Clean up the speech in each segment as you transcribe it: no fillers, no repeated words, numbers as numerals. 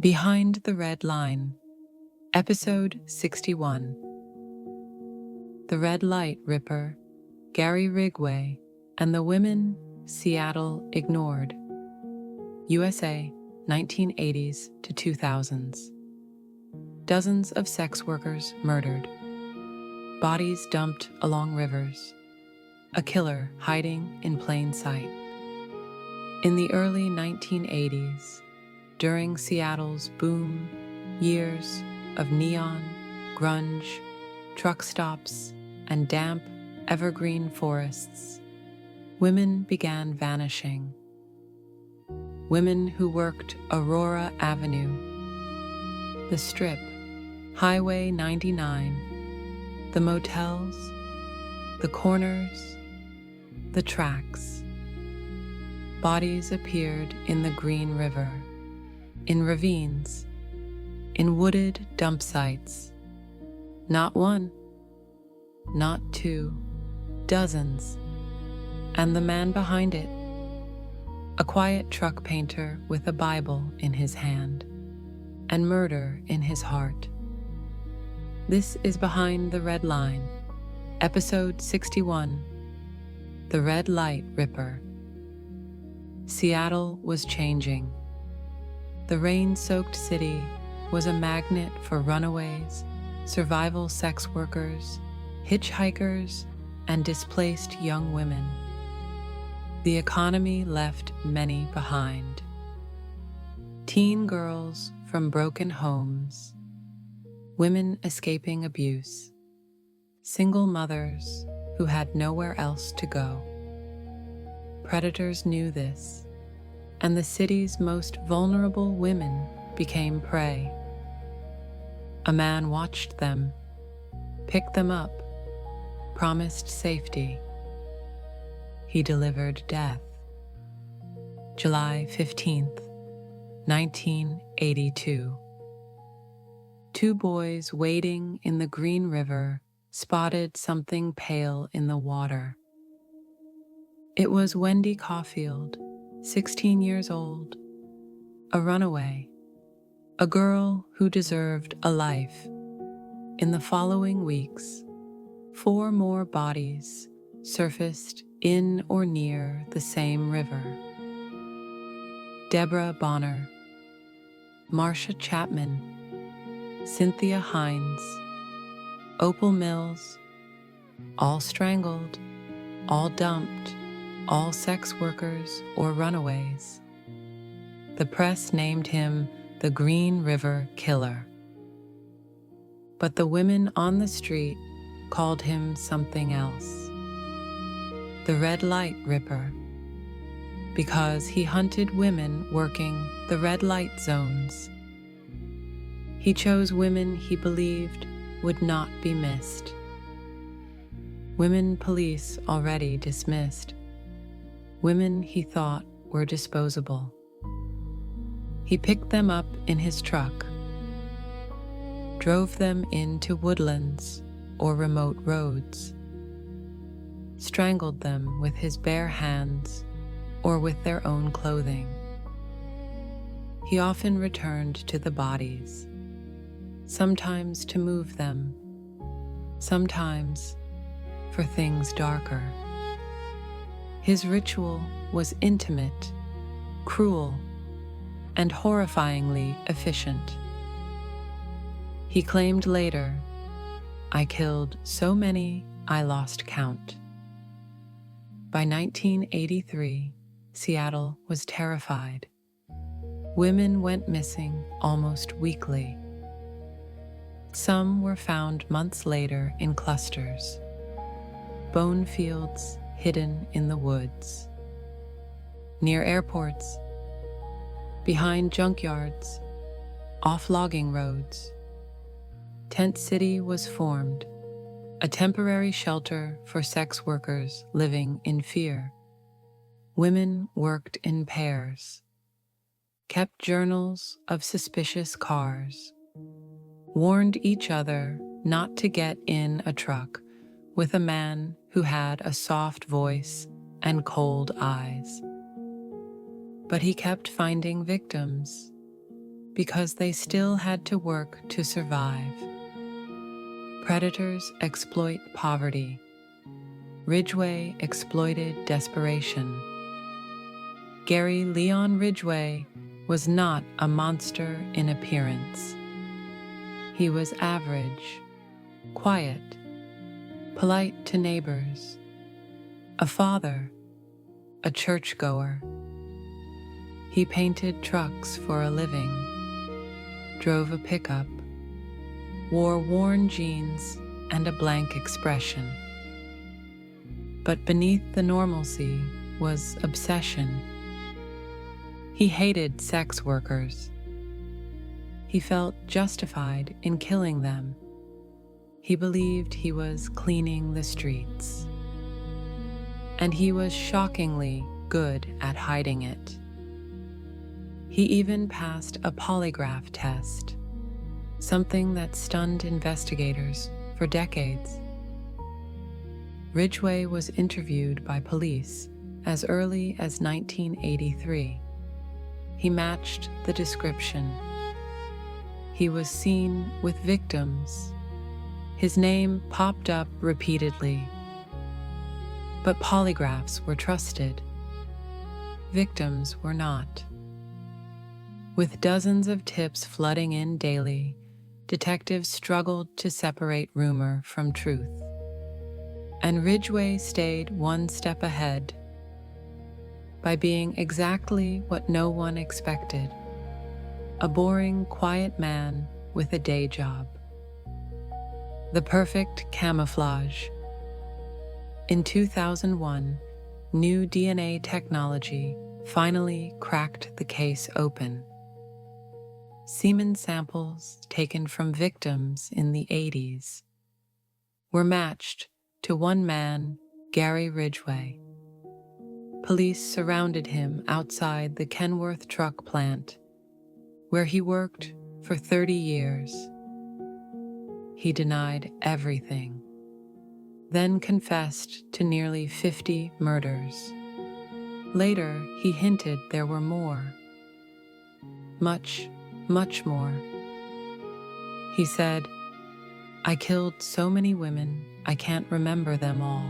Behind the Red Line, Episode 61. The Red Light Ripper, Gary Ridgway, and the Women Seattle Ignored. USA, 1980s to 2000s. Dozens of sex workers murdered. Bodies dumped along rivers. A killer hiding in plain sight. In the early 1980s, during Seattle's boom years of neon, grunge, truck stops, and damp, evergreen forests, women began vanishing. Women who worked Aurora Avenue, the Strip, Highway 99, the motels, the corners, the tracks. Bodies appeared in the Green River, in ravines, in wooded dump sites. Not one, not two, dozens. And the man behind it, a quiet truck painter with a Bible in his hand and murder in his heart. This is Behind the Red Line, Episode 61, The Red Light Ripper. Seattle was changing. The rain-soaked city was a magnet for runaways, survival sex workers, hitchhikers, and displaced young women. The economy left many behind. Teen girls from broken homes, women escaping abuse, single mothers who had nowhere else to go. Predators knew this, and the city's most vulnerable women became prey. A man watched them, picked them up, promised safety. He delivered death. July 15th, 1982. Two boys wading in the Green River spotted something pale in the water. It was Wendy Caulfield, 16 years old, a runaway, a girl who deserved a life. In the following weeks, 4 more bodies surfaced in or near the same river. Deborah Bonner, Marcia Chapman, Cynthia Hines, Opal Mills, all strangled, all dumped, all sex workers or runaways. The press named him the Green River Killer. But the women on the street called him something else. The Red Light Ripper, because he hunted women working the red light zones. He chose women he believed would not be missed. Women police already dismissed. Women he thought were disposable. He picked them up in his truck, drove them into woodlands or remote roads, strangled them with his bare hands or with their own clothing. He often returned to the bodies, sometimes to move them, sometimes for things darker. His ritual was intimate, cruel, and horrifyingly efficient. He claimed later, "I killed so many I lost count." By 1983, Seattle was terrified. Women went missing almost weekly. Some were found months later in clusters, bone fields hidden in the woods, near airports, behind junkyards, off logging roads. Tent City was formed, a temporary shelter for sex workers living in fear. Women worked in pairs, kept journals of suspicious cars, warned each other not to get in a truck with a man who had a soft voice and cold eyes. But he kept finding victims, because they still had to work to survive. Predators exploit poverty. Ridgway exploited desperation. Gary Leon Ridgway was not a monster in appearance. He was average, quiet, polite to neighbors, a father, a churchgoer. He painted trucks for a living, drove a pickup, wore worn jeans and a blank expression. But beneath the normalcy was obsession. He hated sex workers. He felt justified in killing them. He believed he was cleaning the streets. And he was shockingly good at hiding it. He even passed a polygraph test, something that stunned investigators for decades. Ridgway was interviewed by police as early as 1983. He matched the description. He was seen with victims. His name popped up repeatedly. But polygraphs were trusted. Victims were not. With dozens of tips flooding in daily, detectives struggled to separate rumor from truth. And Ridgway stayed one step ahead by being exactly what no one expected, a boring, quiet man with a day job. The perfect camouflage. In 2001, new DNA technology finally cracked the case open. Semen samples taken from victims in the 80s were matched to one man, Gary Ridgway. Police surrounded him outside the Kenworth truck plant, where he worked for 30 years. He denied everything, then confessed to nearly 50 murders. Later, he hinted there were more. Much more. He said, "I killed so many women, I can't remember them all.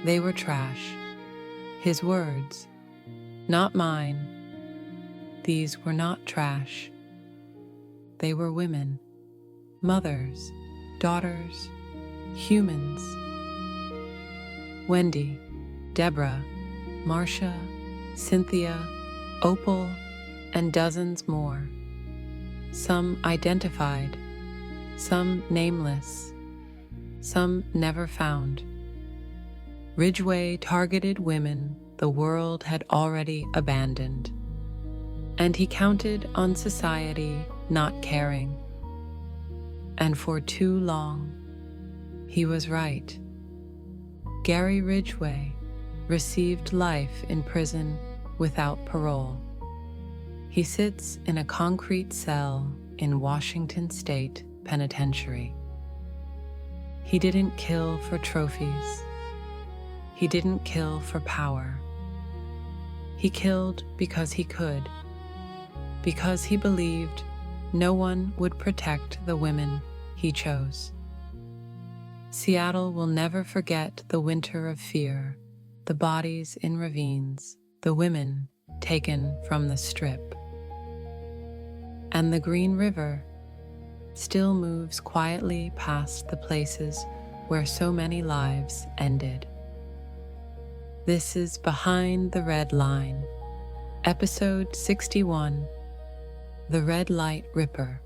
They were trash." His words, not mine. These were not trash. They were women, mothers, daughters, humans. Wendy, Deborah, Marcia, Cynthia, Opal, and dozens more. Some identified, some nameless, some never found. Ridgway targeted women the world had already abandoned, and he counted on society not caring. And for too long, he was right. Gary Ridgway received life in prison without parole. He sits in a concrete cell in Washington State Penitentiary. He didn't kill for trophies. He didn't kill for power. He killed because he could, because he believed no one would protect the women he chose. Seattle will never forget the winter of fear, the bodies in ravines, the women taken from the Strip. And the Green River still moves quietly past the places where so many lives ended. This is Behind the Red Line, Episode 61, The Red Light Ripper.